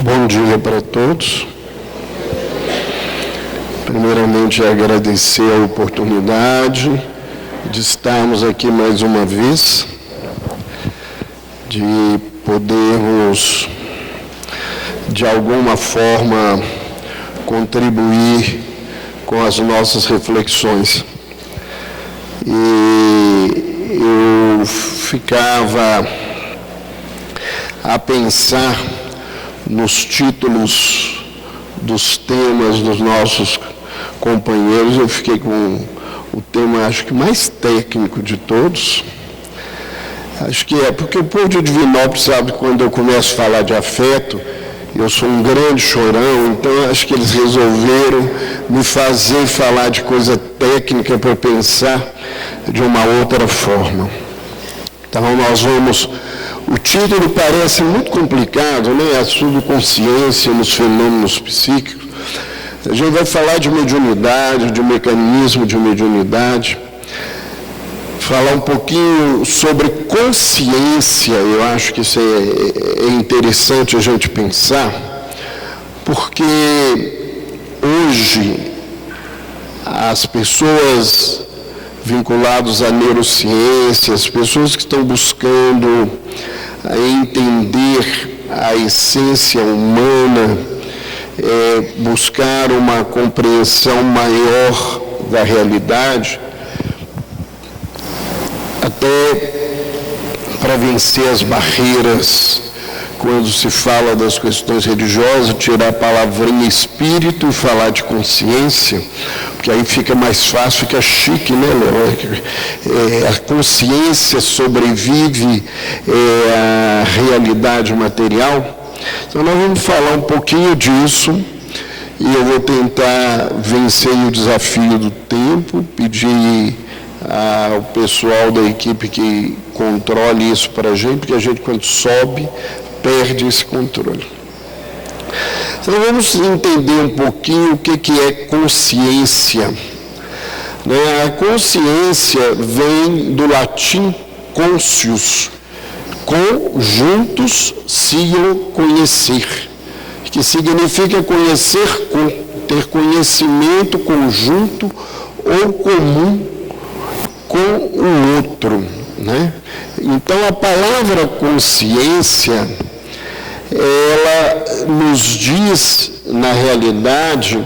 Bom dia para todos. Primeiramente, agradecer a oportunidade de estarmos aqui mais uma vez, de podermos, de alguma forma, contribuir com as nossas reflexões. E eu ficava a pensar nos títulos dos temas dos nossos companheiros. Eu fiquei com o tema, acho que mais técnico de todos. Acho que é porque o povo de Divinópolis sabe que quando eu começo a falar de afeto, eu sou um grande chorão, então acho que eles resolveram me fazer falar de coisa técnica para eu pensar de uma outra forma. Então nós vamos... O título parece muito complicado, né? A subconsciência nos fenômenos psíquicos. A gente vai falar de mediunidade, de mecanismo de mediunidade, falar um pouquinho sobre consciência. Eu acho que isso é interessante a gente pensar, porque hoje as pessoas vinculadas à neurociência, as pessoas que estão buscando entender a essência humana, buscar uma compreensão maior da realidade, até para vencer as barreiras quando se fala das questões religiosas, tirar a palavrinha espírito e falar de consciência, porque aí fica mais fácil, fica chique, né, Léo? A consciência sobrevive à realidade material. Então nós vamos falar um pouquinho disso, e eu vou tentar vencer o desafio do tempo, pedir ao pessoal da equipe que controle isso para a gente, porque a gente, quando sobe, perde esse controle. Então vamos entender um pouquinho o que é consciência. A consciência vem do latim conscius, com, juntos, sigam conhecer, que significa conhecer com, ter conhecimento conjunto ou comum com o outro, né? Então a palavra consciência, ela nos diz, na realidade,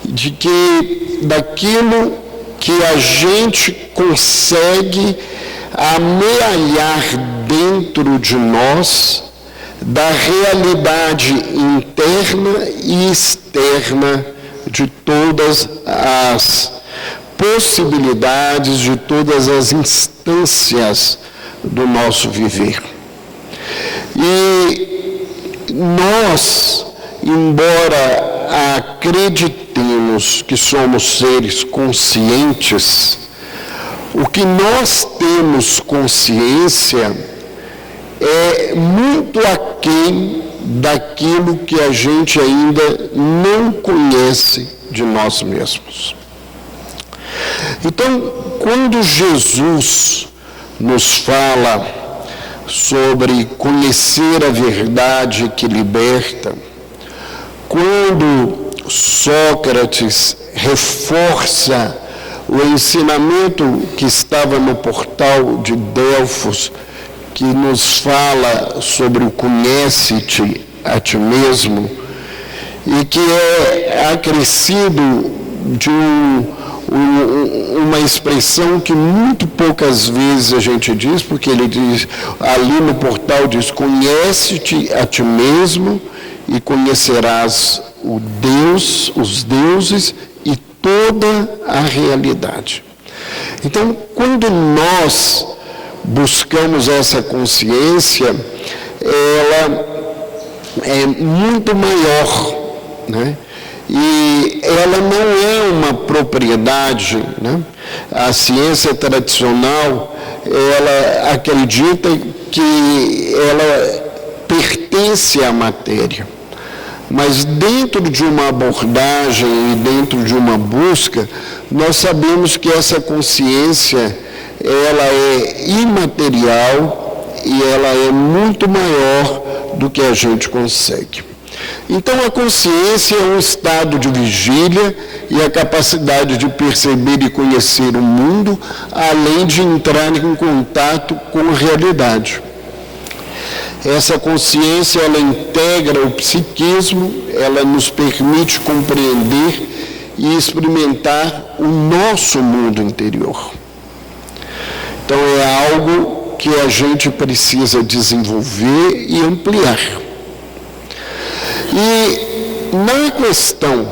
de que daquilo que a gente consegue amealhar dentro de nós, da realidade interna e externa de todas as possibilidades, de todas as instâncias do nosso viver. E nós, embora acreditemos que somos seres conscientes, o que nós temos consciência é muito aquém daquilo que a gente ainda não conhece de nós mesmos. Então, quando Jesus nos fala sobre conhecer a verdade que liberta, quando Sócrates reforça o ensinamento que estava no portal de Delfos, que nos fala sobre o conhece-te a ti mesmo, e que é acrescido de uma expressão que muito poucas vezes a gente diz, porque ele diz, ali no portal diz, conhece-te a ti mesmo e conhecerás os deuses e toda a realidade. Então, quando nós buscamos essa consciência, ela é muito maior, né? E ela não é uma propriedade, né? A ciência tradicional, ela acredita que ela pertence à matéria. Mas dentro de uma abordagem e dentro de uma busca, nós sabemos que essa consciência, ela é imaterial e ela é muito maior do que a gente consegue. Então, a consciência é um estado de vigília e a capacidade de perceber e conhecer o mundo, além de entrar em contato com a realidade. Essa consciência, ela integra o psiquismo, ela nos permite compreender e experimentar o nosso mundo interior. Então, é algo que a gente precisa desenvolver e ampliar. E na questão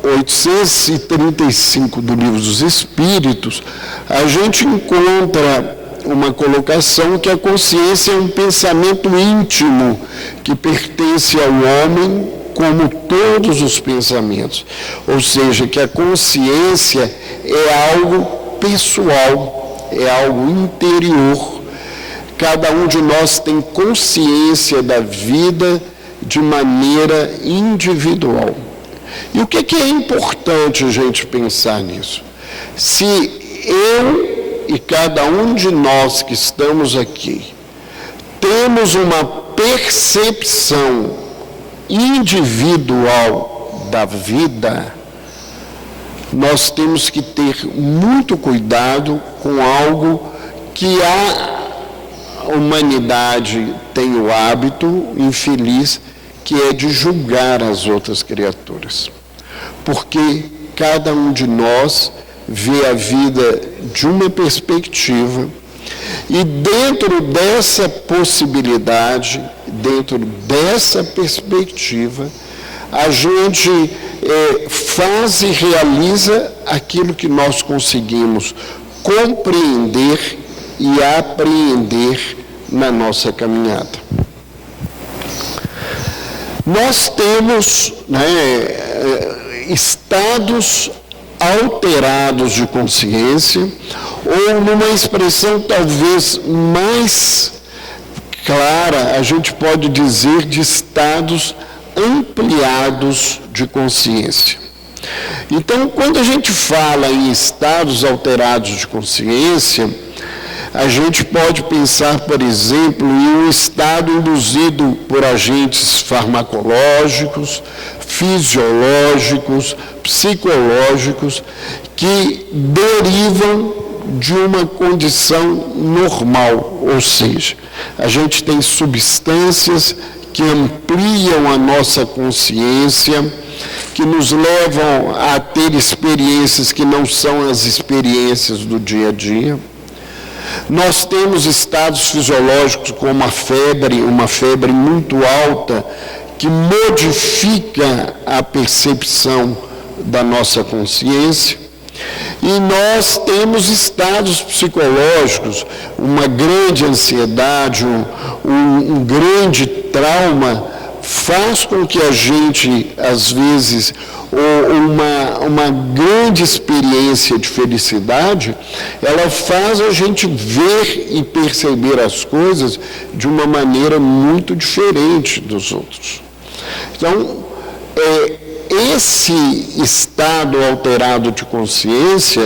835 do Livro dos Espíritos, a gente encontra uma colocação que a consciência é um pensamento íntimo que pertence ao homem como todos os pensamentos. Ou seja, que a consciência é algo pessoal, é algo interior. Cada um de nós tem consciência da vida de maneira individual. E o que é importante a gente pensar nisso? Se eu e cada um de nós que estamos aqui temos uma percepção individual da vida, nós temos que ter muito cuidado com algo que a humanidade tem o hábito infeliz, que é de julgar as outras criaturas. Porque cada um de nós vê a vida de uma perspectiva e dentro dessa possibilidade, dentro dessa perspectiva, a gente faz e realiza aquilo que nós conseguimos compreender e apreender na nossa caminhada. Nós temos estados alterados de consciência, ou numa expressão talvez mais clara, a gente pode dizer de estados ampliados de consciência. Então, quando a gente fala em estados alterados de consciência, a gente pode pensar, por exemplo, em um estado induzido por agentes farmacológicos, fisiológicos, psicológicos, que derivam de uma condição normal, ou seja, a gente tem substâncias que ampliam a nossa consciência, que nos levam a ter experiências que não são as experiências do dia a dia. Nós temos estados fisiológicos como uma febre muito alta, que modifica a percepção da nossa consciência. E nós temos estados psicológicos, uma grande ansiedade, um grande trauma, faz com que a gente, às vezes, uma grande experiência de felicidade, ela faz a gente ver e perceber as coisas de uma maneira muito diferente dos outros. Então, esse estado alterado de consciência,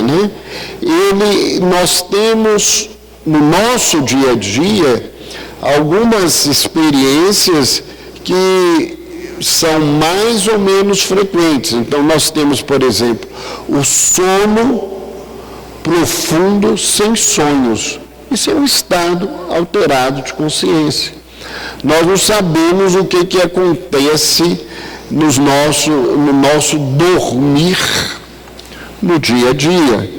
nós temos no nosso dia a dia algumas experiências que são mais ou menos frequentes. Então, nós temos, por exemplo, o sono profundo sem sonhos. Isso é um estado alterado de consciência. Nós não sabemos o que acontece no nosso dormir no dia a dia.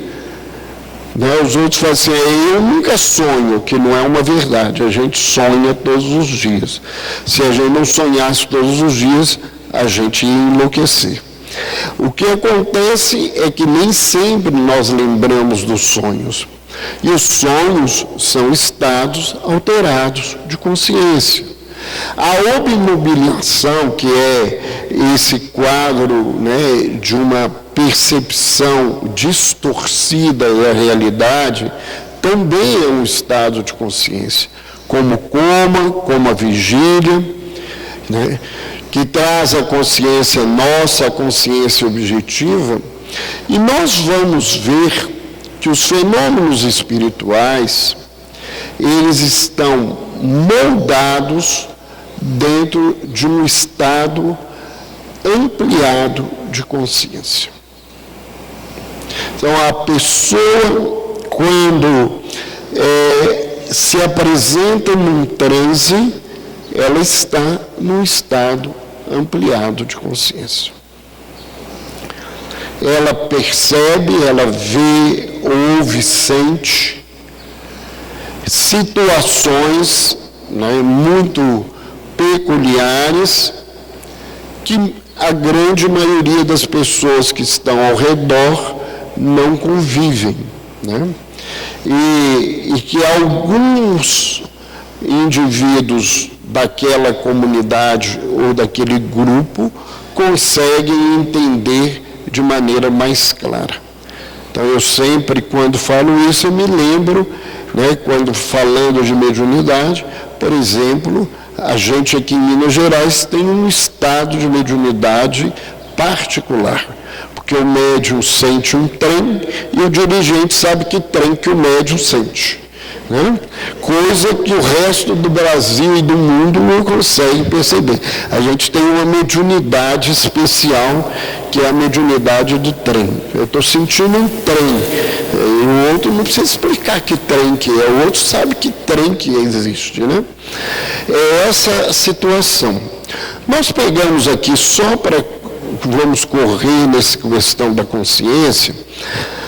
Os outros falam assim, eu nunca sonho, que não é uma verdade, a gente sonha todos os dias. Se a gente não sonhasse todos os dias, a gente ia enlouquecer. O que acontece é que nem sempre nós lembramos dos sonhos. E os sonhos são estados alterados de consciência. A obnubilação, que é esse quadro de uma percepção distorcida da realidade, também é um estado de consciência, como o coma, como a vigília, que traz a consciência nossa, a consciência objetiva, e nós vamos ver que os fenômenos espirituais, eles estão moldados dentro de um estado ampliado de consciência. Então, a pessoa, quando se apresenta num transe, ela está num estado ampliado de consciência. Ela percebe, ela vê, ouve, sente situações, né, muito peculiares que a grande maioria das pessoas que estão ao redor não convivem, né? E que alguns indivíduos daquela comunidade ou daquele grupo conseguem entender de maneira mais clara. Então, eu sempre, quando falo isso, eu me lembro, né, quando falando de mediunidade, por exemplo, a gente aqui em Minas Gerais tem um estado de mediunidade particular, porque o médium sente um trem e o dirigente sabe que trem que o médium sente, né? Coisa que o resto do Brasil e do mundo não consegue perceber. A gente tem uma mediunidade especial, que é a mediunidade do trem. Eu estou sentindo um trem, e o outro não precisa explicar que trem que é, o outro sabe que trem que existe, né? É essa situação. Nós pegamos aqui só para, vamos correr nessa questão da consciência,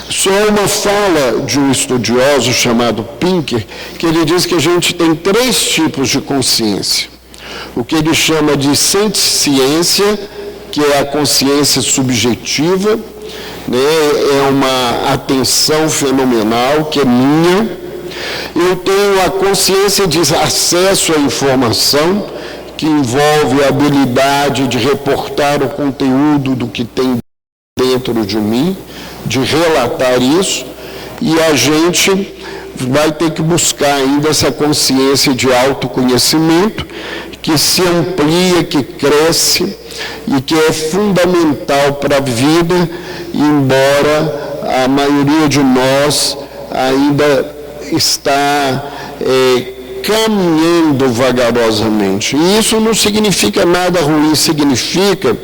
só uma fala de um estudioso chamado Pinker, que ele diz que a gente tem 3 tipos de consciência. O que ele chama de senciência, que é a consciência subjetiva, né? É uma atenção fenomenal, que é minha. Eu tenho a consciência de acesso à informação, que envolve a habilidade de reportar o conteúdo do que tem dentro de mim, de relatar isso, e a gente vai ter que buscar ainda essa consciência de autoconhecimento, que se amplia, que cresce e que é fundamental para a vida, embora a maioria de nós ainda está caminhando vagarosamente. E isso não significa nada ruim, significa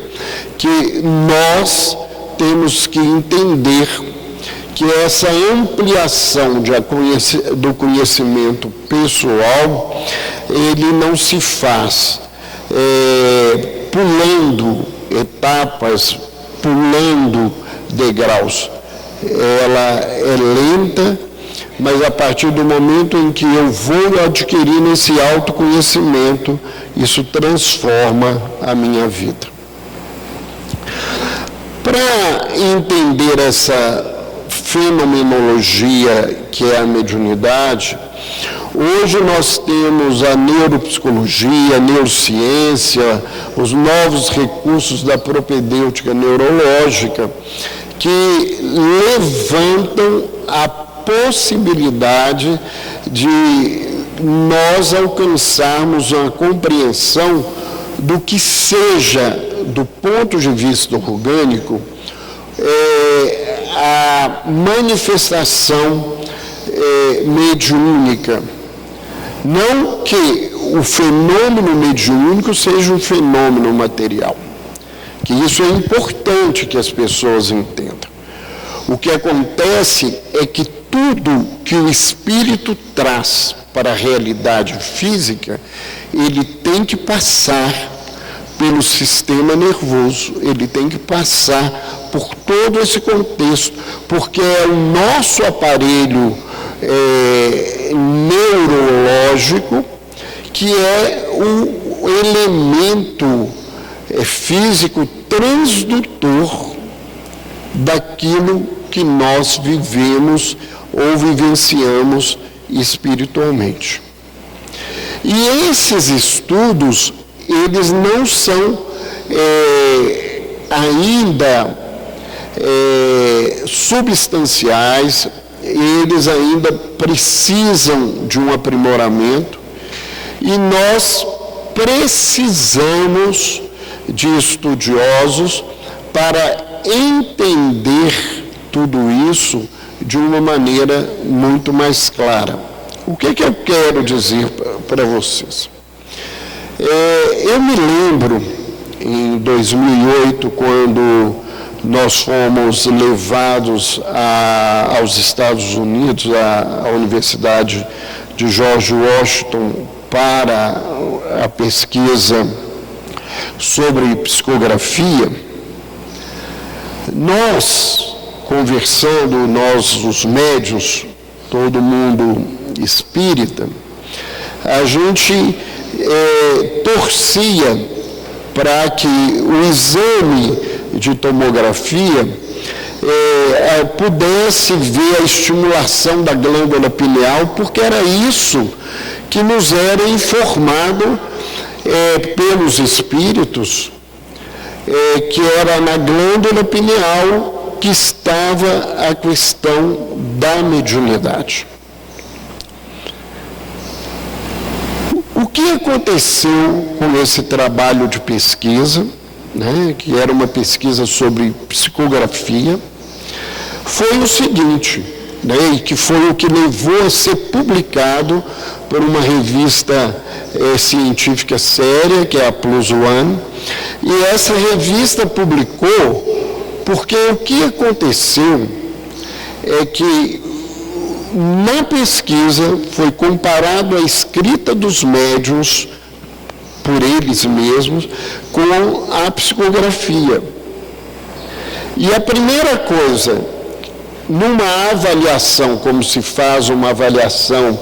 que nós temos que entender que essa ampliação do conhecimento pessoal, ele não se faz pulando etapas, pulando degraus. Ela é lenta, mas a partir do momento em que eu vou adquirindo esse autoconhecimento, isso transforma a minha vida. Para entender essa fenomenologia que é a mediunidade, hoje nós temos a neuropsicologia, a neurociência, os novos recursos da propedêutica neurológica, que levantam a possibilidade de nós alcançarmos uma compreensão do que seja, do ponto de vista orgânico, a manifestação mediúnica. Não que o fenômeno mediúnico seja um fenômeno material, que isso é importante que as pessoas entendam. O que acontece é que tudo que o espírito traz para a realidade física, ele tem que passar pelo sistema nervoso, ele tem que passar por todo esse contexto, porque é o nosso aparelho neurológico que é o elemento físico transdutor daquilo que nós vivemos ou vivenciamos espiritualmente. E esses estudos, eles não são ainda substanciais, eles ainda precisam de um aprimoramento, e nós precisamos de estudiosos para entender tudo isso de uma maneira muito mais clara. O que eu quero dizer para vocês? Eu me lembro em 2008, quando nós fomos levados aos Estados Unidos, à Universidade de George Washington, para a pesquisa sobre psicografia, nós, conversando, nós os médiuns, todo mundo espírita, a gente torcia para que o exame de tomografia pudesse ver a estimulação da glândula pineal, porque era isso que nos era informado pelos espíritos, que era na glândula pineal que estava a questão da mediunidade. O que aconteceu com esse trabalho de pesquisa, né, que era uma pesquisa sobre psicografia, foi o seguinte, né, e que foi o que levou a ser publicado por uma revista científica séria, que é a Plus One, e essa revista publicou porque o que aconteceu é que na pesquisa foi comparado a escrita dos médiuns por eles mesmos com a psicografia. E a primeira coisa, numa avaliação, como se faz uma avaliação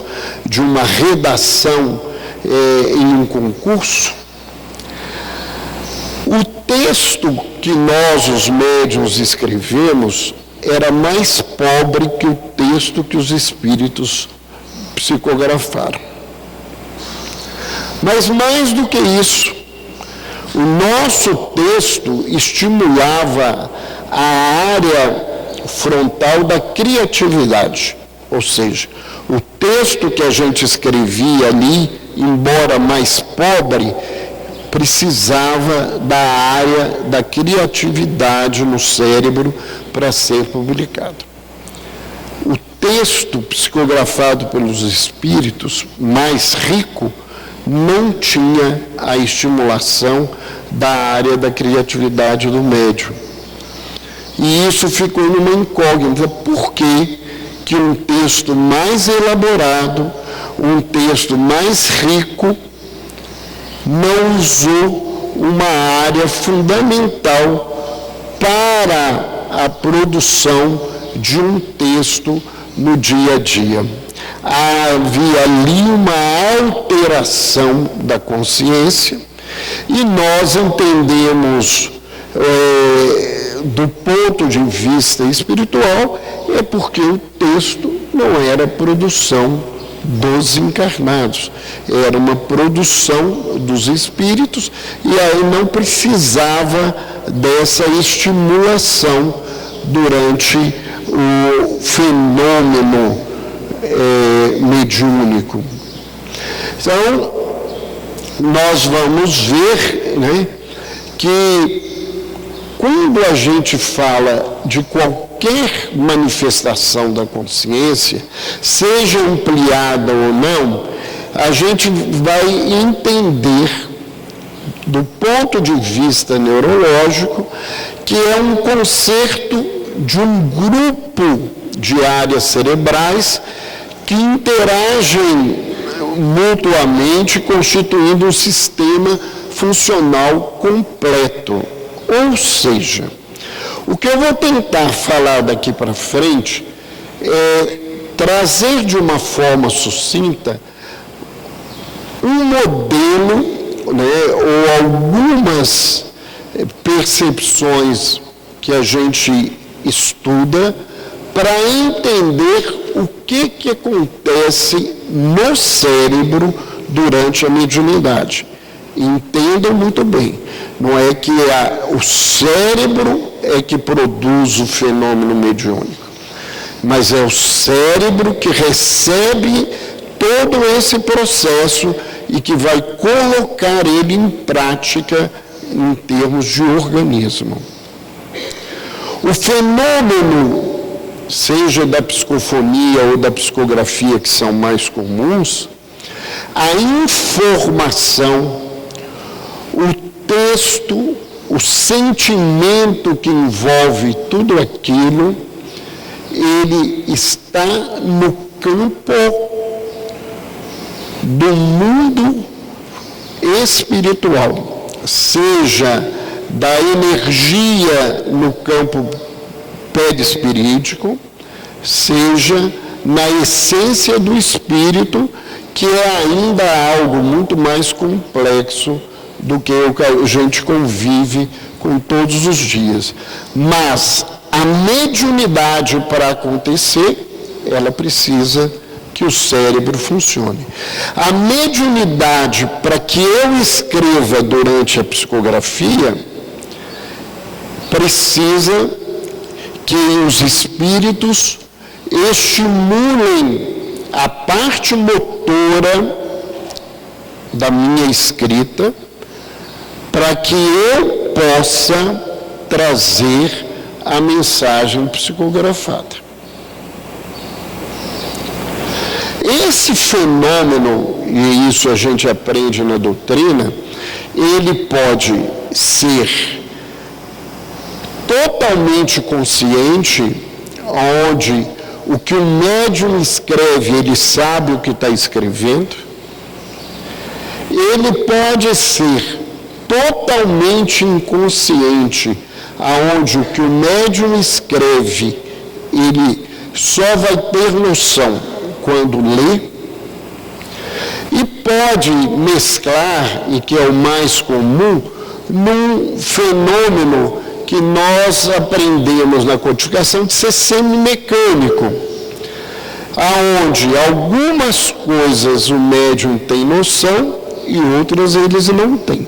de uma redação em um concurso, o texto que nós, os médiuns, escrevemos era mais pobre que o texto que os espíritos psicografaram. Mas mais do que isso, o nosso texto estimulava a área frontal da criatividade, ou seja, o texto que a gente escrevia ali, embora mais pobre, precisava da área da criatividade no cérebro para ser publicado. O texto psicografado pelos espíritos, mais rico, não tinha a estimulação da área da criatividade do médium. E isso ficou numa incógnita. Por que que um texto mais elaborado, um texto mais rico, não usou uma área fundamental para a produção de um texto no dia a dia? Havia ali uma alteração da consciência e nós entendemos, do ponto de vista espiritual, é porque o texto não era produção dos encarnados, era uma produção dos espíritos e aí não precisava dessa estimulação durante o fenômeno mediúnico. Então, nós vamos ver, né, que quando a gente fala de qualquer manifestação da consciência, seja ampliada ou não, a gente vai entender, do ponto de vista neurológico, que é um concerto de um grupo de áreas cerebrais que interagem mutuamente, constituindo um sistema funcional completo. Ou seja, o que eu vou tentar falar daqui para frente é trazer de uma forma sucinta um modelo, né, ou algumas percepções que a gente estuda para entender o que acontece no cérebro durante a mediunidade. Entendam muito bem, não é que o cérebro é que produz o fenômeno mediúnico, mas é o cérebro que recebe todo esse processo e que vai colocar ele em prática em termos de organismo. O fenômeno, seja da psicofonia ou da psicografia, que são mais comuns, a informação, o contexto, o sentimento que envolve tudo aquilo, ele está no campo do mundo espiritual, seja da energia no campo perispirítico, seja na essência do espírito, que é ainda algo muito mais complexo do que o que a gente convive com todos os dias. Mas a mediunidade, para acontecer, ela precisa que o cérebro funcione. A mediunidade, para que eu escreva durante a psicografia, precisa que os espíritos estimulem a parte motora da minha escrita, para que eu possa trazer a mensagem psicografada. Esse fenômeno, e isso a gente aprende na doutrina, ele pode ser totalmente consciente, onde o que o médium escreve, ele sabe o que está escrevendo. Ele pode ser totalmente inconsciente, aonde o que o médium escreve, ele só vai ter noção quando lê. E pode mesclar, e que é o mais comum, num fenômeno que nós aprendemos na codificação de ser semimecânico, aonde algumas coisas o médium tem noção e outras eles não têm.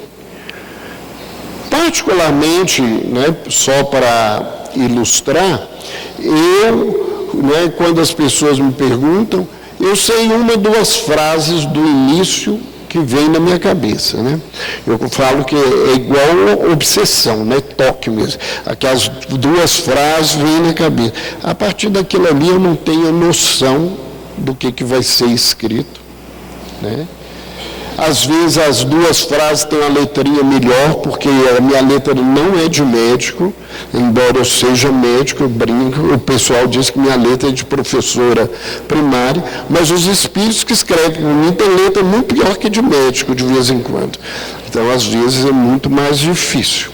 Particularmente, só para ilustrar, quando as pessoas me perguntam, eu sei uma, duas frases do início que vem na minha cabeça, Eu falo que é igual obsessão, toque mesmo. Aquelas duas frases vêm na cabeça. A partir daquilo ali eu não tenho noção do que vai ser escrito, Às vezes as duas frases têm uma letrinha melhor, porque a minha letra não é de médico, embora eu seja médico, eu brinco, o pessoal diz que minha letra é de professora primária, mas os espíritos que escrevem por mim têm letra muito pior que de médico, de vez em quando. Então, às vezes, é muito mais difícil.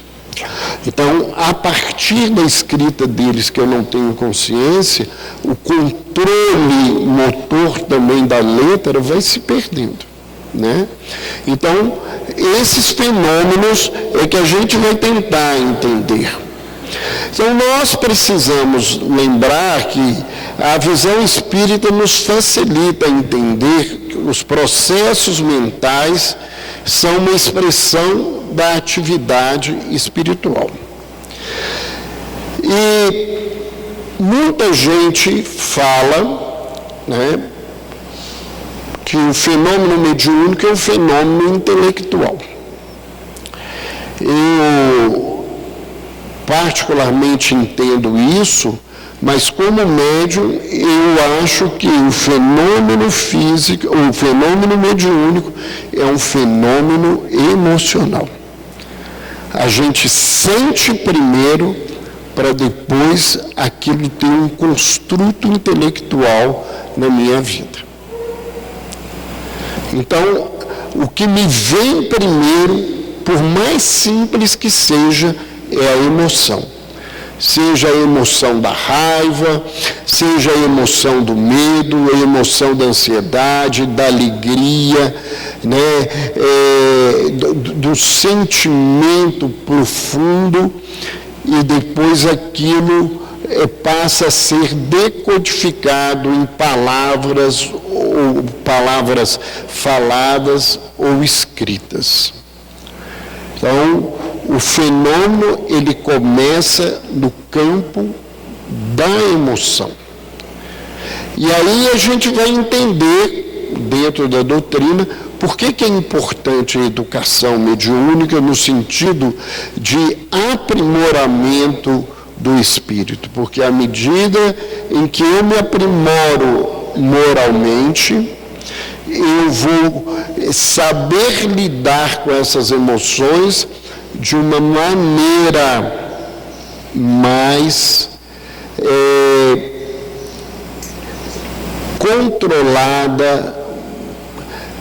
Então, a partir da escrita deles, que eu não tenho consciência, o controle motor também da letra vai se perdendo. Então, esses fenômenos é que a gente vai tentar entender. Então, nós precisamos lembrar que a visão espírita nos facilita entender que os processos mentais são uma expressão da atividade espiritual. E muita gente fala, que o fenômeno mediúnico é um fenômeno intelectual. Eu particularmente entendo isso, mas como médium eu acho que o fenômeno físico, o fenômeno mediúnico é um fenômeno emocional. A gente sente primeiro para depois aquilo ter um construto intelectual na minha vida. Então, o que me vem primeiro, por mais simples que seja, é a emoção. Seja a emoção da raiva, seja a emoção do medo, a emoção da ansiedade, da alegria, do sentimento profundo, e depois aquilo passa a ser decodificado em palavras, ou palavras faladas ou escritas. Então, o fenômeno, ele começa no campo da emoção. E aí a gente vai entender, dentro da doutrina, por que é importante a educação mediúnica no sentido de aprimoramento do espírito. Porque à medida em que eu me aprimoro moralmente, eu vou saber lidar com essas emoções de uma maneira mais controlada,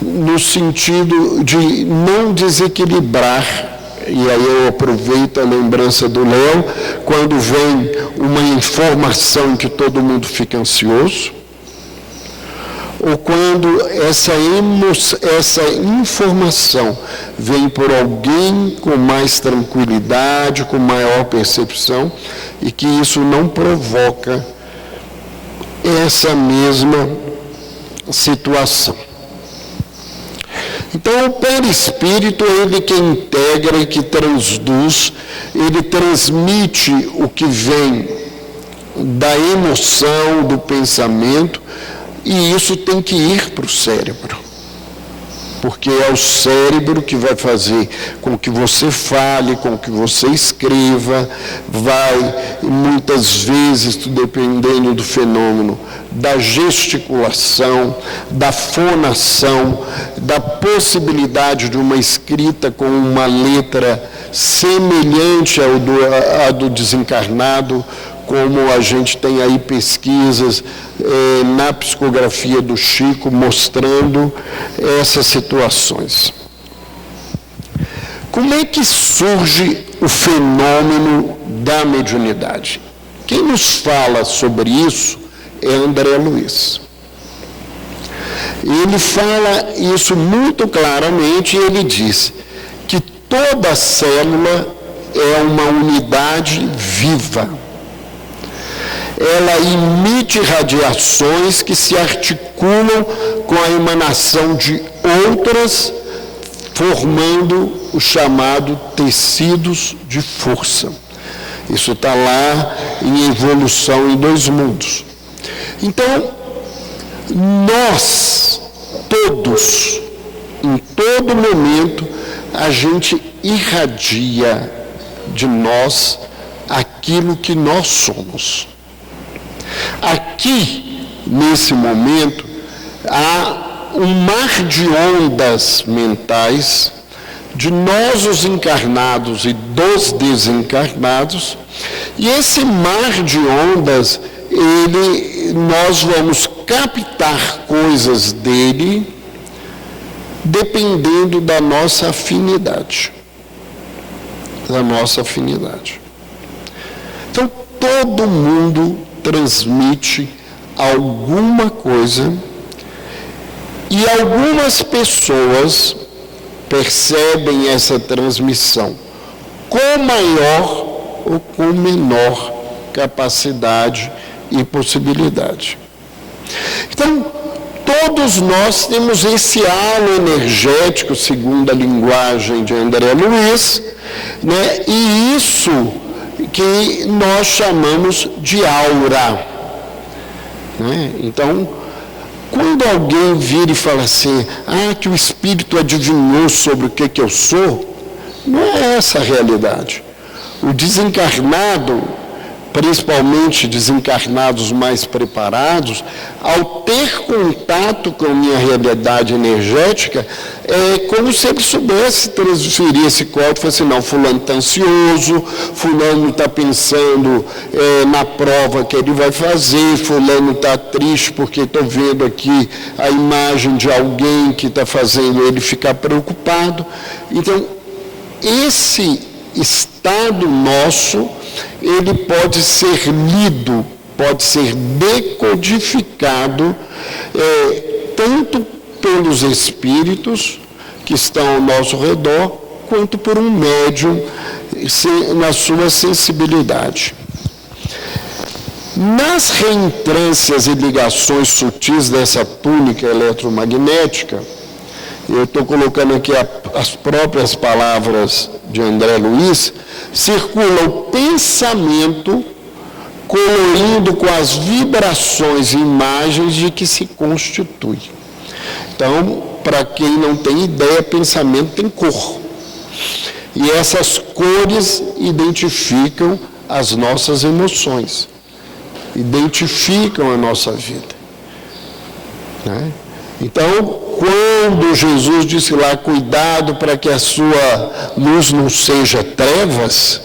no sentido de não desequilibrar. E aí eu aproveito a lembrança do Léo, quando vem uma informação que todo mundo fica ansioso, ou quando essa informação vem por alguém com mais tranquilidade, com maior percepção, e que isso não provoca essa mesma situação. Então, o perispírito é ele que integra e que transduz, ele transmite o que vem da emoção, do pensamento, e isso tem que ir para o cérebro. Porque é o cérebro que vai fazer com que você fale, com que você escreva, vai, muitas vezes, dependendo do fenômeno, da gesticulação, da fonação, da possibilidade de uma escrita com uma letra semelhante à do desencarnado, como a gente tem aí pesquisas na psicografia do Chico mostrando essas situações. Como é que surge o fenômeno da mediunidade? Quem nos fala sobre isso é André Luiz. Ele fala isso muito claramente e ele diz que toda célula é uma unidade viva. Ela emite radiações que se articulam com a emanação de outras, formando o chamado tecidos de força. Isso está lá em Evolução em Dois Mundos. Então, nós, todos, em todo momento, a gente irradia de nós aquilo que nós somos. Aqui, nesse momento, há um mar de ondas mentais de nós, os encarnados, e dos desencarnados, e esse mar de ondas, nós vamos captar coisas dele dependendo da nossa afinidade. Então, todo mundo transmite alguma coisa e algumas pessoas percebem essa transmissão com maior ou com menor capacidade e possibilidade. Então, todos nós temos esse halo energético, segundo a linguagem de André Luiz, né? E isso que nós chamamos de aura. Né? Então, quando alguém vira e fala assim, que o Espírito adivinhou sobre o que eu sou, não é essa a realidade. O desencarnado, principalmente desencarnados mais preparados, ao ter contato com a minha realidade energética, é como se ele soubesse transferir esse código e falar assim, não, fulano está ansioso, fulano está pensando na prova que ele vai fazer, fulano está triste porque estou vendo aqui a imagem de alguém que está fazendo ele ficar preocupado. Então, esse estado nosso, ele pode ser lido, pode ser decodificado, tanto pelos espíritos que estão ao nosso redor, quanto por um médium na sua sensibilidade. Nas reentrâncias e ligações sutis dessa túnica eletromagnética, eu estou colocando aqui as próprias palavras de André Luiz, circula o pensamento colorindo com as vibrações e imagens de que se constitui. Então, para quem não tem ideia, pensamento tem cor. E essas cores identificam as nossas emoções, identificam a nossa vida. Né? Então, quando Jesus disse lá, cuidado para que a sua luz não seja trevas,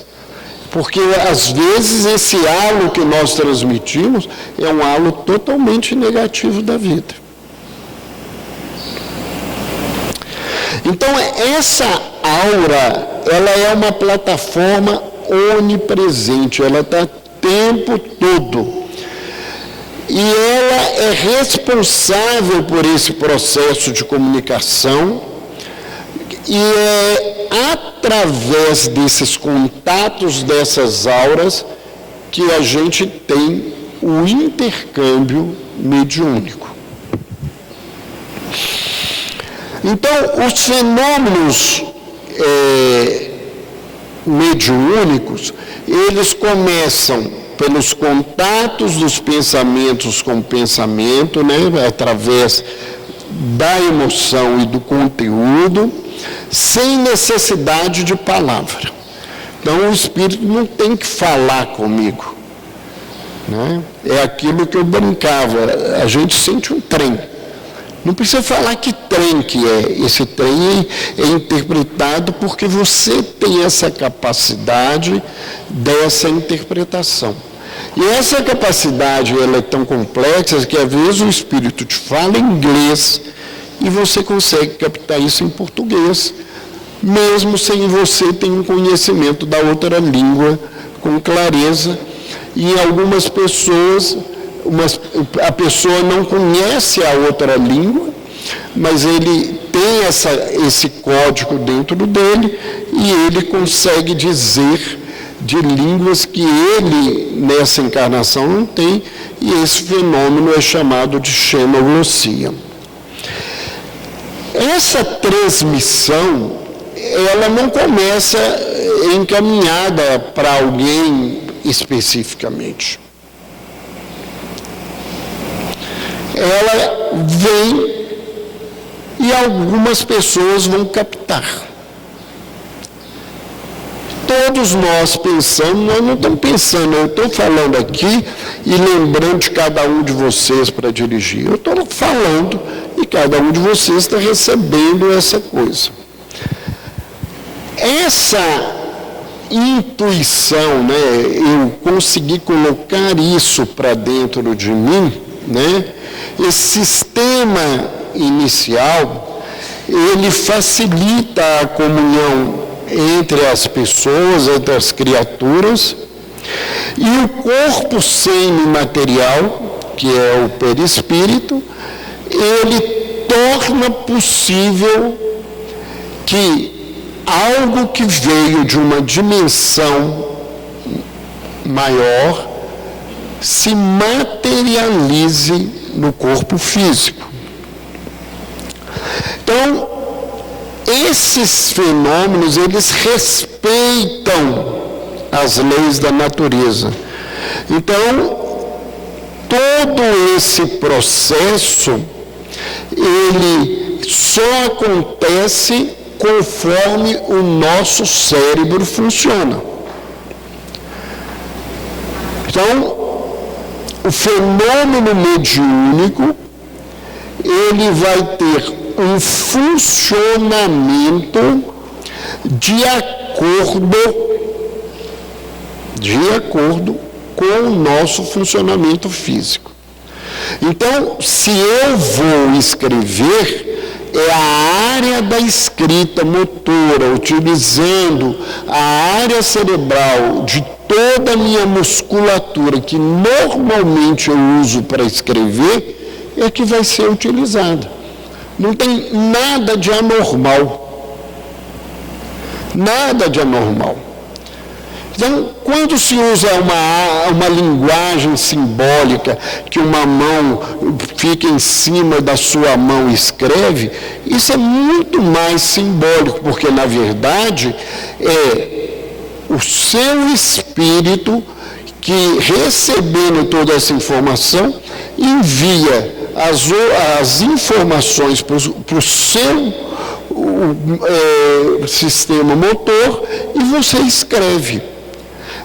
porque às vezes esse halo que nós transmitimos é um halo totalmente negativo da vida. Então, essa aura, ela é uma plataforma onipresente, ela está o tempo todo. E ela é responsável por esse processo de comunicação, e é através desses contatos, dessas auras, que a gente tem o intercâmbio mediúnico. Então, os fenômenos mediúnicos, eles começam pelos contatos dos pensamentos com o pensamento, né, através da emoção e do conteúdo, sem necessidade de palavra. Então, o Espírito não tem que falar comigo, né? É aquilo que eu brincava, a gente sente um trem. Não precisa falar que trem que é. Esse trem é interpretado porque você tem essa capacidade dessa interpretação. E essa capacidade, ela é tão complexa que às vezes o Espírito te fala em inglês e você consegue captar isso em português, mesmo sem você ter um conhecimento da outra língua com clareza. E algumas pessoas, a pessoa não conhece a outra língua, mas ele tem esse código dentro dele e ele consegue dizer de línguas que ele, nessa encarnação, não tem, e esse fenômeno é chamado de xenoglossia. Essa transmissão, ela não começa encaminhada para alguém especificamente. Ela vem e algumas pessoas vão captar. Todos nós pensamos, nós não estamos pensando, eu estou falando aqui e lembrando de cada um de vocês para dirigir. Eu estou falando e cada um de vocês está recebendo essa coisa. Essa intuição, né, eu consegui colocar isso para dentro de mim, né, esse sistema inicial, ele facilita a comunhão entre as pessoas, entre as criaturas, e o corpo semi-material, que é o perispírito, ele torna possível que algo que veio de uma dimensão maior se materialize no corpo físico. Então, esses fenômenos, eles respeitam as leis da natureza. Então, todo esse processo, ele só acontece conforme o nosso cérebro funciona. Então, o fenômeno mediúnico, ele vai ter um funcionamento de acordo com o nosso funcionamento físico. Então, se eu vou escrever, é a área da escrita motora, utilizando a área cerebral de toda a minha musculatura, que normalmente eu uso para escrever, é que vai ser utilizada. Não tem nada de anormal. Nada de anormal. Então, quando se usa uma linguagem simbólica, que uma mão fica em cima da sua mão e escreve, isso é muito mais simbólico, porque, na verdade, é o seu espírito que, recebendo toda essa informação, envia as informações para o seu sistema motor e você escreve.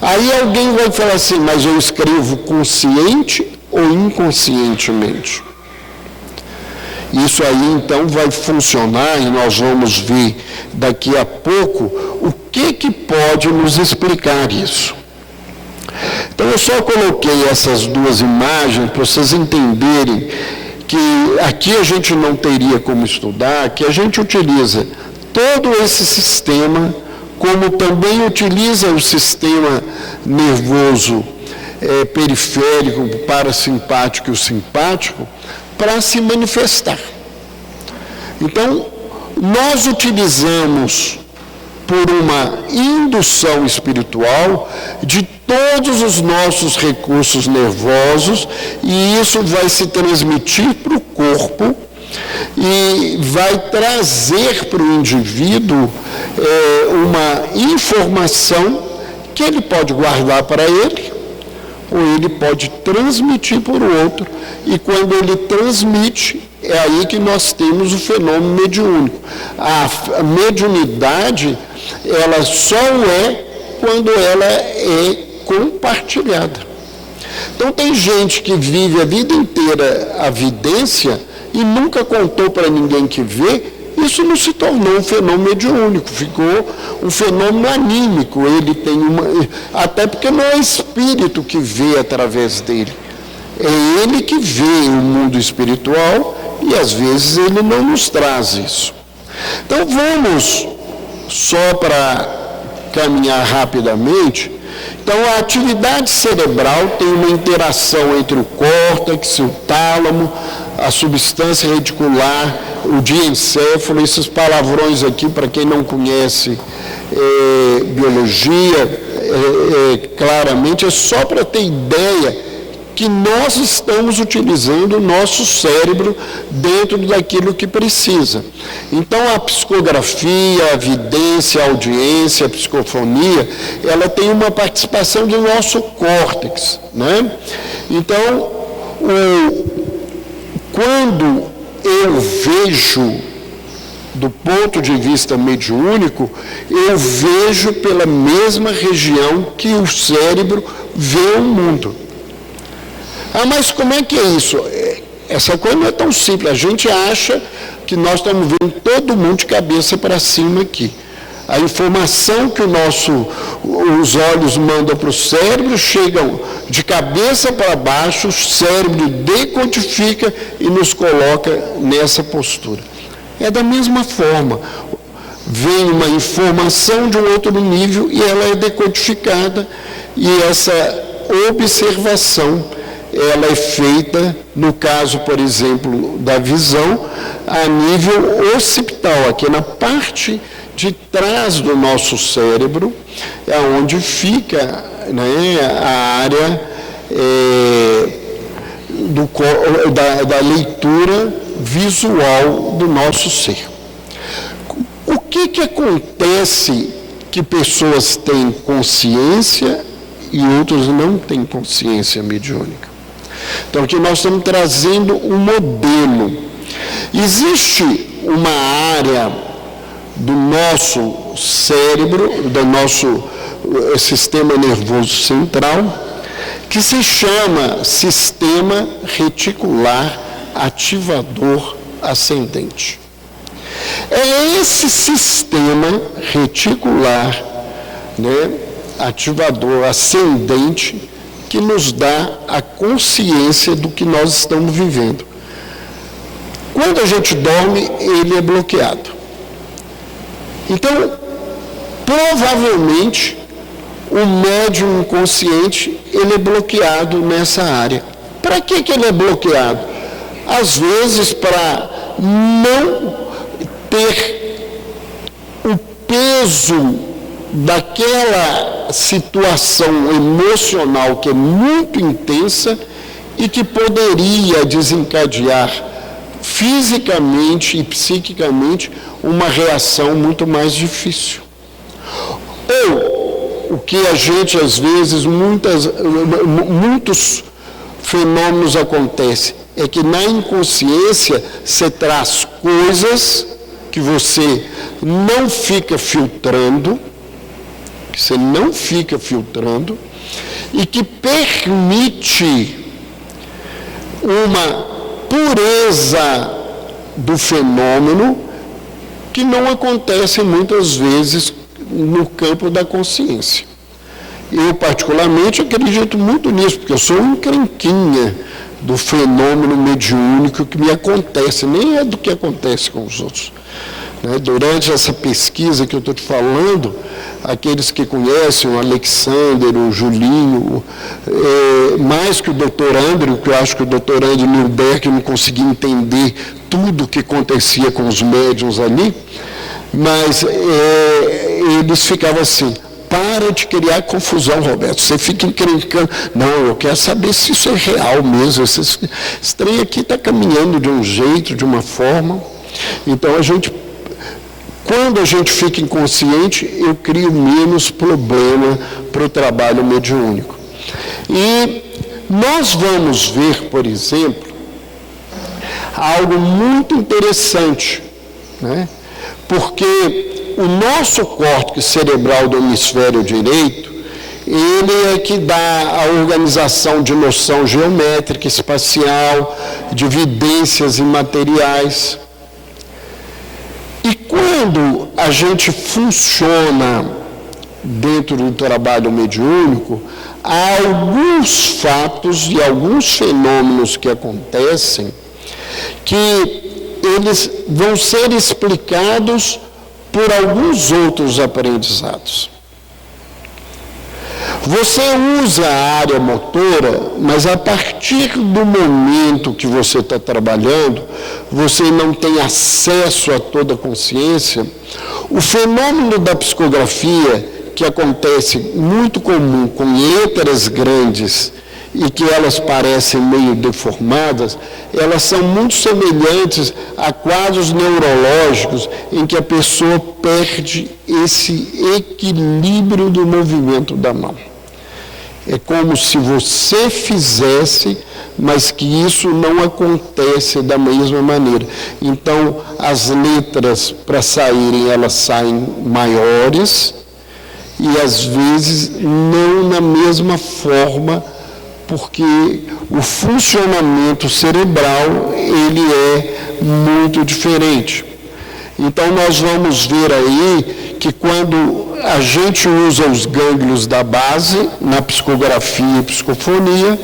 Aí alguém vai falar assim, mas eu escrevo consciente ou inconscientemente? Isso aí então vai funcionar, e nós vamos ver daqui a pouco o que pode nos explicar isso. Então eu só coloquei essas duas imagens para vocês entenderem que aqui a gente não teria como estudar, que a gente utiliza todo esse sistema, como também utiliza o sistema nervoso periférico, parasimpático e o simpático, para se manifestar. Então, nós utilizamos por uma indução espiritual de todos os nossos recursos nervosos, e isso vai se transmitir para o corpo e vai trazer para o indivíduo uma informação que ele pode guardar para ele, ou ele pode transmitir para o outro, e quando ele transmite, é aí que nós temos o fenômeno mediúnico. A mediunidade, ela só é quando ela é compartilhada. Então tem gente que vive a vida inteira a vidência e nunca contou para ninguém que vê. Isso não se tornou um fenômeno mediúnico, ficou um fenômeno anímico. Ele tem até porque não é espírito que vê através dele, é ele que vê o mundo espiritual, e às vezes ele não nos traz isso. Então vamos, só para caminhar rapidamente. Então a atividade cerebral tem uma interação entre o córtex, o tálamo, a substância reticular, o diencéfalo, esses palavrões aqui, para quem não conhece biologia, claramente é só para ter ideia que nós estamos utilizando o nosso cérebro dentro daquilo que precisa. Então, a psicografia, a vidência, a audiência, a psicofonia, ela tem uma participação do nosso córtex, né? Então, quando eu vejo, do ponto de vista mediúnico, eu vejo pela mesma região que o cérebro vê o mundo. Ah, mas como é que é isso? Essa coisa não é tão simples. A gente acha que nós estamos vendo todo mundo de cabeça para cima aqui. A informação que os olhos mandam para o cérebro chegam de cabeça para baixo, o cérebro decodifica e nos coloca nessa postura. É da mesma forma. Vem uma informação de um outro nível e ela é decodificada, e essa observação ela é feita, no caso, por exemplo, da visão, a nível occipital, aqui na parte de trás do nosso cérebro, é onde fica, né, a área da leitura visual do nosso ser. O que acontece que pessoas têm consciência e outros não têm consciência mediúnica? Então, aqui nós estamos trazendo um modelo. Existe uma área do nosso cérebro, do nosso sistema nervoso central, que se chama sistema reticular ativador ascendente. É esse sistema reticular, né, ativador ascendente, que nos dá a consciência do que nós estamos vivendo. Quando a gente dorme, ele é bloqueado. Então, provavelmente, o médium inconsciente, ele é bloqueado nessa área. Para que ele é bloqueado? Às vezes, para não ter o peso daquela situação emocional que é muito intensa e que poderia desencadear fisicamente e psiquicamente uma reação muito mais difícil. Ou o que a gente, às vezes, muitos fenômenos acontecem, é que na inconsciência você traz coisas que você não fica filtrando, e que permite uma pureza do fenômeno que não acontece muitas vezes no campo da consciência. Eu, particularmente, acredito muito nisso, porque eu sou um encrenquinha do fenômeno mediúnico que me acontece, nem é do que acontece com os outros. Durante essa pesquisa que eu estou te falando, aqueles que conhecem o Alexander, o Julinho, mais que o Dr. André, que eu acho que o Dr. André Nilberg não conseguia entender tudo o que acontecia com os médiuns ali, mas eles ficavam assim: para de criar confusão, Roberto, você fica encrencando. Não, eu quero saber se isso é real mesmo, esse trem aqui está caminhando de um jeito, de uma forma. Então, quando a gente fica inconsciente, eu crio menos problema para o trabalho mediúnico. E nós vamos ver, por exemplo, algo muito interessante, porque o nosso córtex cerebral do hemisfério direito, ele é que dá a organização de noção geométrica, espacial, de evidências imateriais. E quando a gente funciona dentro do trabalho mediúnico, há alguns fatos e alguns fenômenos que acontecem que eles vão ser explicados por alguns outros aprendizados. Você usa a área motora, mas a partir do momento que você está trabalhando, você não tem acesso a toda a consciência. O fenômeno da psicografia, que acontece muito comum com letras grandes e que elas parecem meio deformadas, elas são muito semelhantes a quadros neurológicos em que a pessoa perde esse equilíbrio do movimento da mão. É como se você fizesse, mas que isso não acontece da mesma maneira. Então, as letras, para saírem, elas saem maiores e, às vezes, não na mesma forma, porque o funcionamento cerebral, ele é muito diferente. Então, nós vamos ver aí que quando a gente usa os gânglios da base, na psicografia e psicofonia,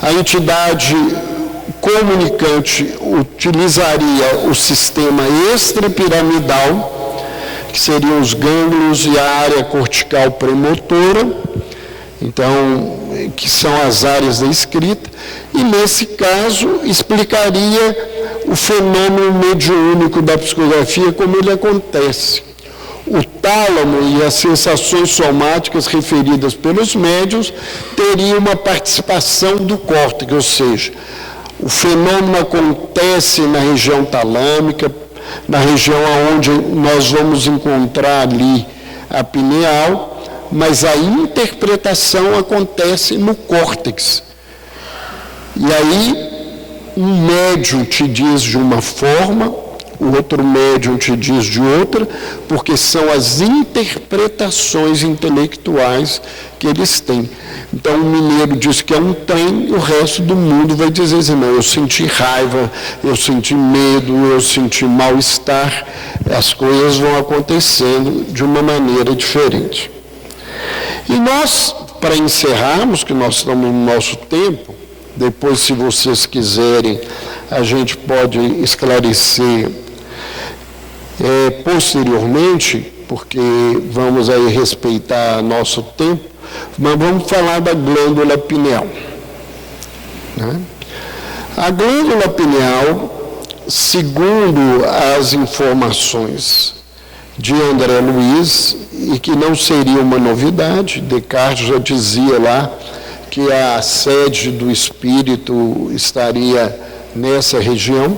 a entidade comunicante utilizaria o sistema extrapiramidal, que seriam os gânglios e a área cortical premotora, então, que são as áreas da escrita, e nesse caso explicaria o fenômeno mediúnico da psicografia, como ele acontece. O tálamo e as sensações somáticas referidas pelos médiuns teriam uma participação do córtex, ou seja, o fenômeno acontece na região talâmica, na região onde nós vamos encontrar ali a pineal, mas a interpretação acontece no córtex. E aí, um médium te diz de uma forma, o outro médium te diz de outra, porque são as interpretações intelectuais que eles têm. Então, o mineiro diz que é um trem, e o resto do mundo vai dizer assim: não, eu senti raiva, eu senti medo, eu senti mal-estar. As coisas vão acontecendo de uma maneira diferente. E nós, para encerrarmos, que nós estamos no nosso tempo, depois, se vocês quiserem, a gente pode esclarecer posteriormente, porque vamos aí respeitar nosso tempo, mas vamos falar da glândula pineal. A glândula pineal, segundo as informações de André Luiz, e que não seria uma novidade, Descartes já dizia lá que a sede do espírito estaria nessa região.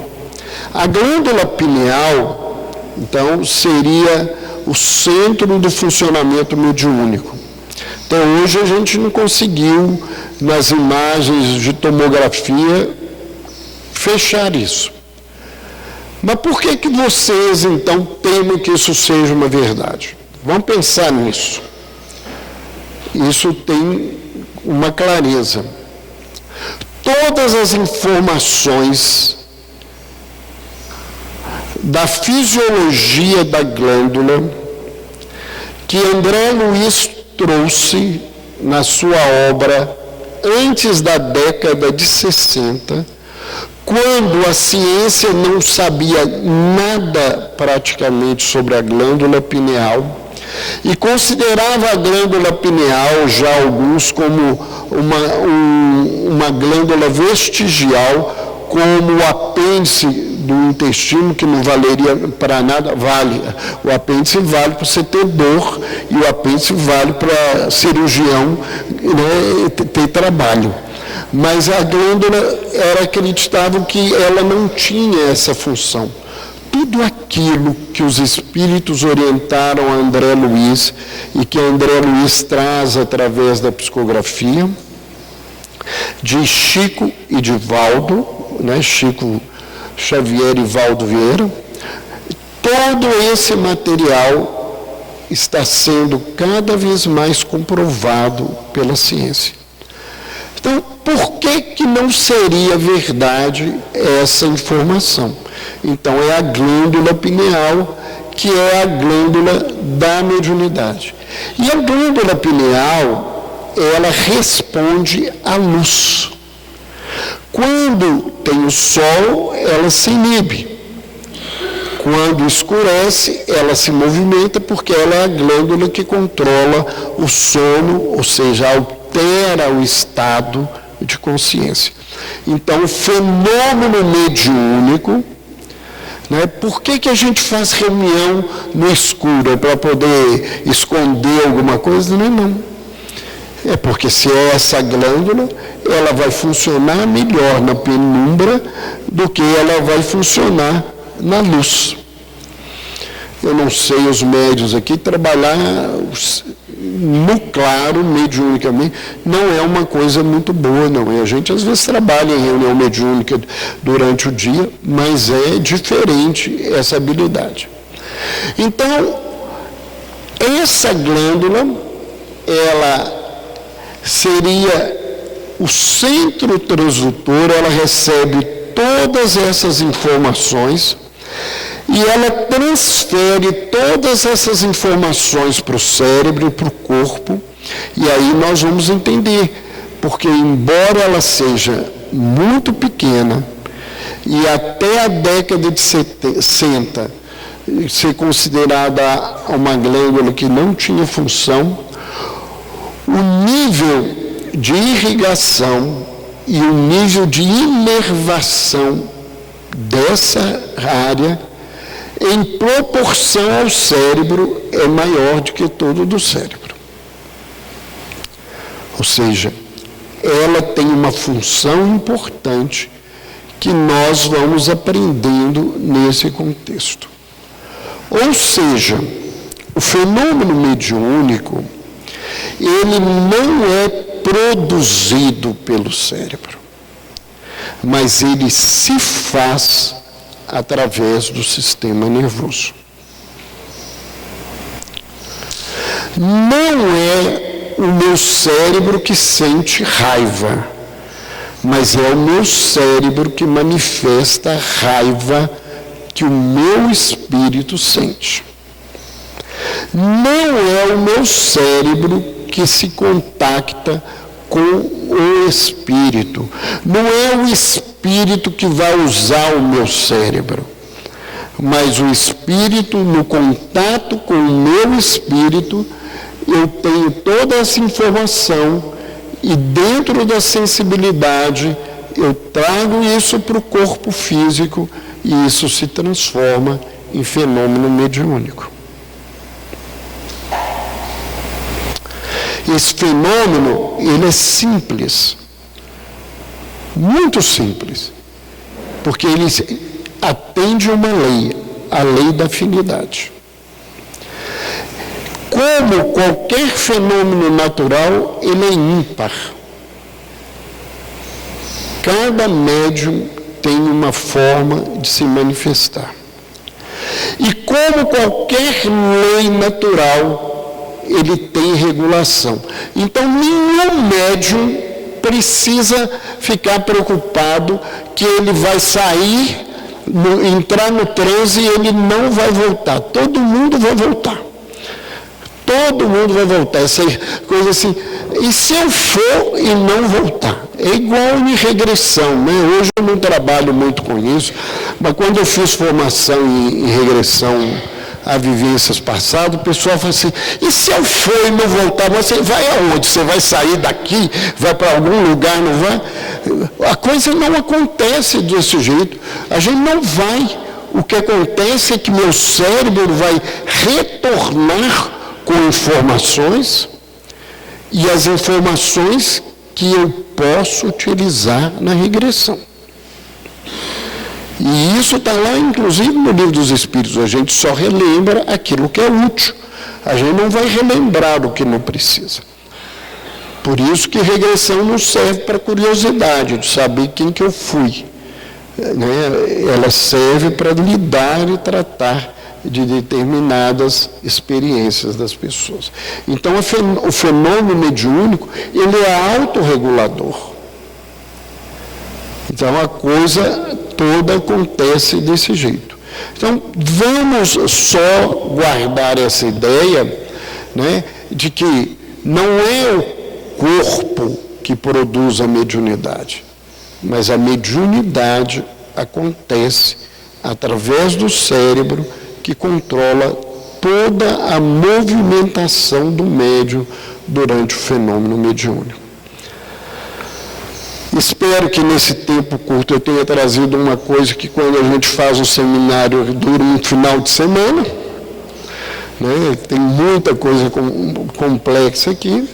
A glândula pineal, então, seria o centro do funcionamento mediúnico. Então, hoje a gente não conseguiu, nas imagens de tomografia, fechar isso. Mas por que vocês, então, temem que isso seja uma verdade? Vamos pensar nisso. Isso tem uma clareza. Todas as informações da fisiologia da glândula que André Luiz trouxe na sua obra antes da década de 60, quando a ciência não sabia nada praticamente sobre a glândula pineal e considerava a glândula pineal, já alguns, como uma glândula vestigial, como o apêndice do intestino, que não valeria para nada. Vale. O apêndice vale para você ter dor e o apêndice vale para cirurgião, né, ter trabalho. Mas a glândula, era acreditado que ela não tinha essa função. Tudo aquilo que os espíritos orientaram a André Luiz e que André Luiz traz através da psicografia de Chico e de Valdo, né? Chico Xavier e Valdo Vieira, todo esse material está sendo cada vez mais comprovado pela ciência. Então, por que não seria verdade essa informação? Então, é a glândula pineal, que é a glândula da mediunidade. E a glândula pineal, ela responde à luz. Quando tem o sol, ela se inibe. Quando escurece, ela se movimenta, porque ela é a glândula que controla o sono, ou seja, altera o estado de consciência. Então, o fenômeno mediúnico, né, por que a gente faz reunião no escuro? É para poder esconder alguma coisa? Não. É porque se é essa glândula, ela vai funcionar melhor na penumbra do que ela vai funcionar na luz. Eu não sei os médiuns aqui, trabalhar no claro, mediunicamente, não é uma coisa muito boa, não. E a gente às vezes trabalha em reunião mediúnica durante o dia, mas é diferente essa habilidade. Então, essa glândula, ela seria o centro transdutor, ela recebe todas essas informações e ela transfere todas essas informações para o cérebro e para o corpo, e aí nós vamos entender, porque embora ela seja muito pequena, e até a década de 60 ser considerada uma glândula que não tinha função, o nível de irrigação e o nível de inervação dessa área, em proporção ao cérebro, é maior do que todo do cérebro. Ou seja, ela tem uma função importante que nós vamos aprendendo nesse contexto. Ou seja, o fenômeno mediúnico, ele não é produzido pelo cérebro, mas ele se faz através do sistema nervoso. Não é o meu cérebro que sente raiva, mas é o meu cérebro que manifesta a raiva que o meu espírito sente. Não é o meu cérebro que se contacta com o espírito. Não é o espírito que vai usar o meu cérebro, mas o espírito, no contato com o meu espírito, eu tenho toda essa informação e dentro da sensibilidade eu trago isso para o corpo físico e isso se transforma em fenômeno mediúnico. Esse fenômeno, ele é simples, muito simples, porque ele atende uma lei, a lei da afinidade. Como qualquer fenômeno natural, ele é ímpar. Cada médium tem uma forma de se manifestar. E como qualquer lei natural, ele tem regulação. Então, nenhum médium precisa ficar preocupado que ele vai sair entrar no transe e ele não vai voltar. Todo mundo vai voltar. Todo mundo vai voltar. Essa coisa assim. E se eu for e não voltar? É igual em regressão, né? Hoje eu não trabalho muito com isso, mas quando eu fiz formação em regressão a vivências passadas, o pessoal fala assim, e se eu for e não voltar, você vai aonde? Você vai sair daqui? Vai para algum lugar? Não vai? A coisa não acontece desse jeito. A gente não vai. O que acontece é que meu cérebro vai retornar com informações, e as informações que eu posso utilizar na regressão. E isso está lá, inclusive, no Livro dos Espíritos. A gente só relembra aquilo que é útil. A gente não vai relembrar o que não precisa. Por isso que regressão não serve para curiosidade, de saber quem que eu fui. Ela serve para lidar e tratar de determinadas experiências das pessoas. Então, o fenômeno mediúnico, ele é autorregulador. Então, a coisa toda acontece desse jeito. Então, vamos só guardar essa ideia, né, de que não é o corpo que produz a mediunidade, mas a mediunidade acontece através do cérebro, que controla toda a movimentação do médium durante o fenômeno mediúnico. Espero que nesse tempo curto eu tenha trazido uma coisa que quando a gente faz um seminário dura um final de semana, né? Tem muita coisa complexa aqui.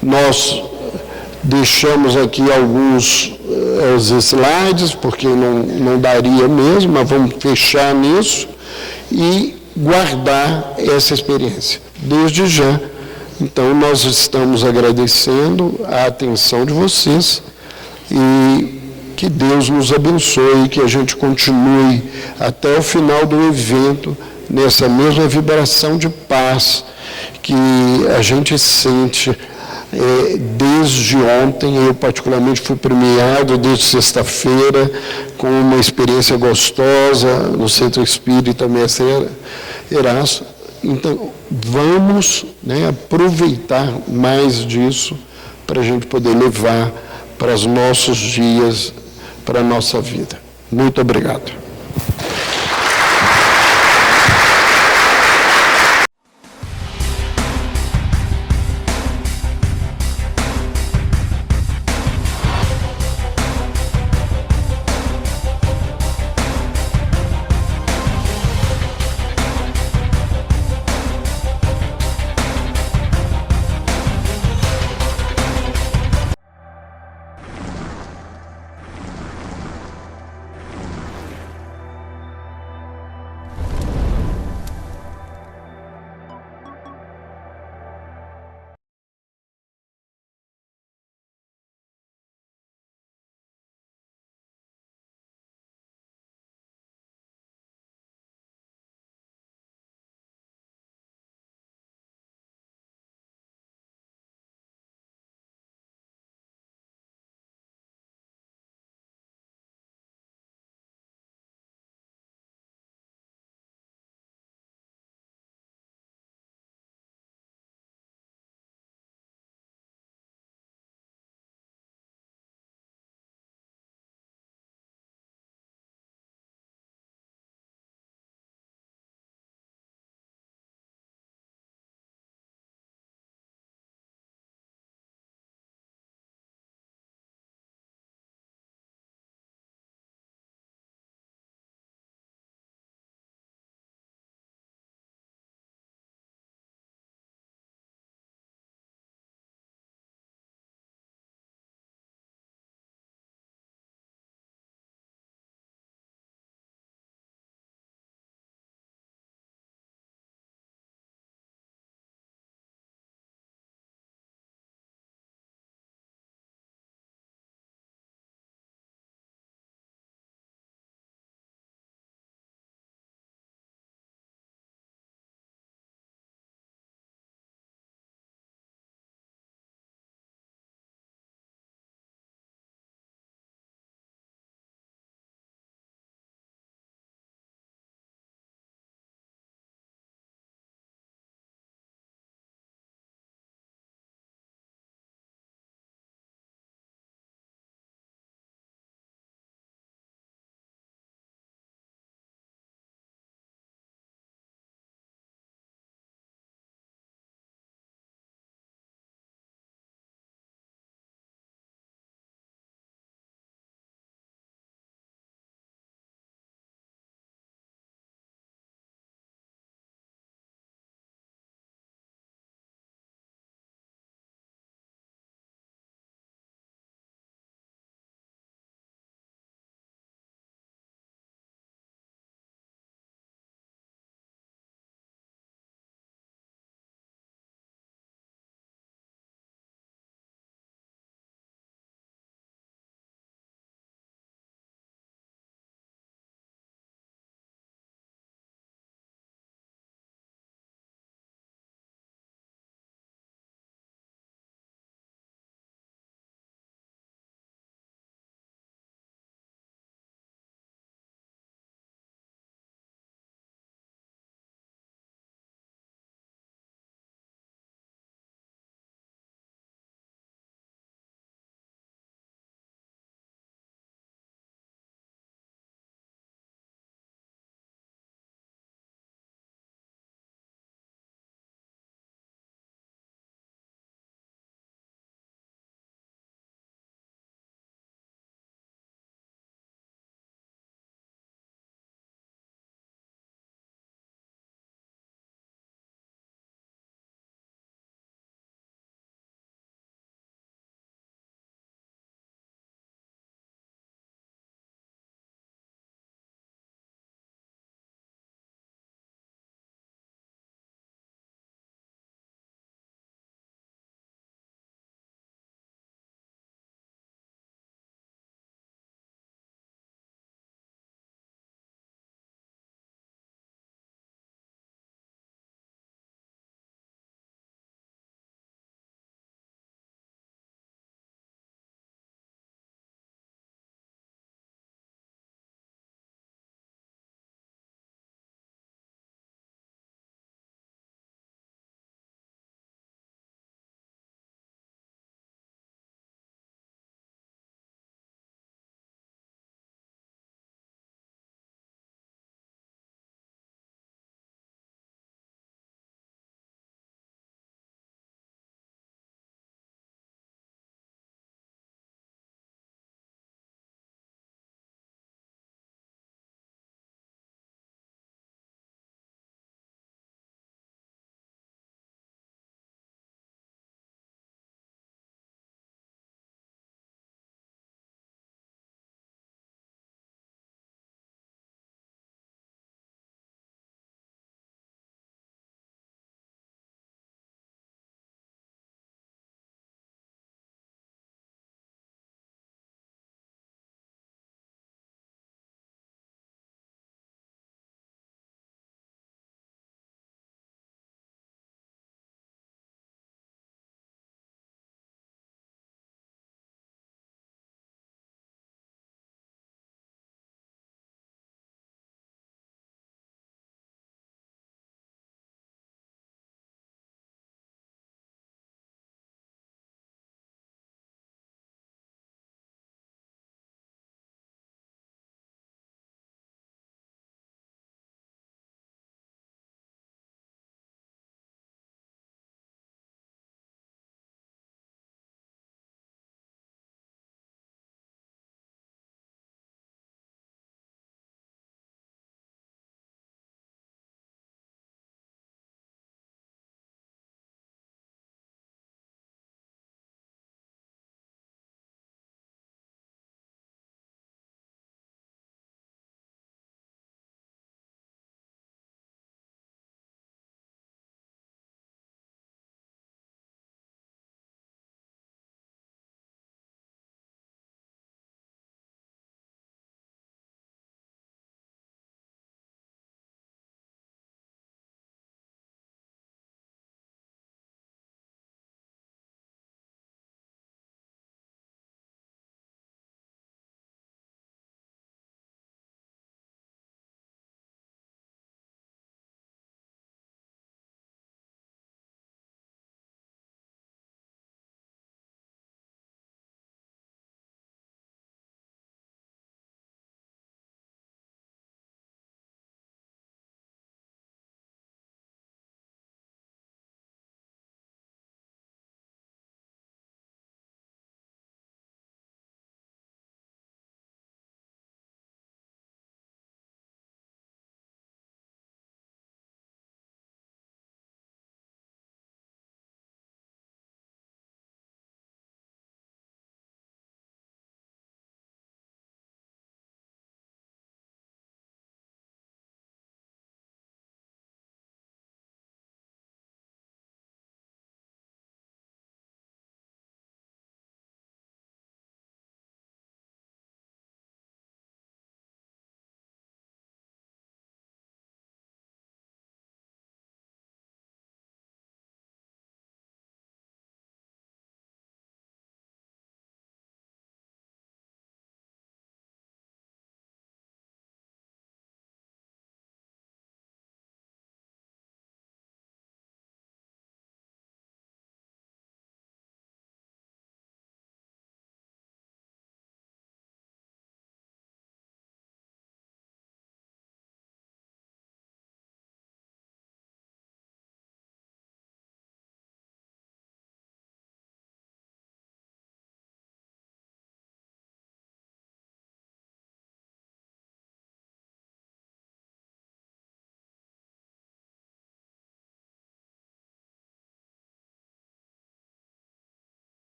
Nós deixamos aqui alguns os slides, porque não daria mesmo, mas vamos fechar nisso e guardar essa experiência. Desde já, então, nós estamos agradecendo a atenção de vocês e que Deus nos abençoe, que a gente continue até o final do evento nessa mesma vibração de paz que a gente sente desde ontem. Eu particularmente fui premiado desde sexta-feira com uma experiência gostosa no Centro Espírita Mestre Erasto. Então, vamos aproveitar mais disso para a gente poder levar para os nossos dias, para a nossa vida. Muito obrigado.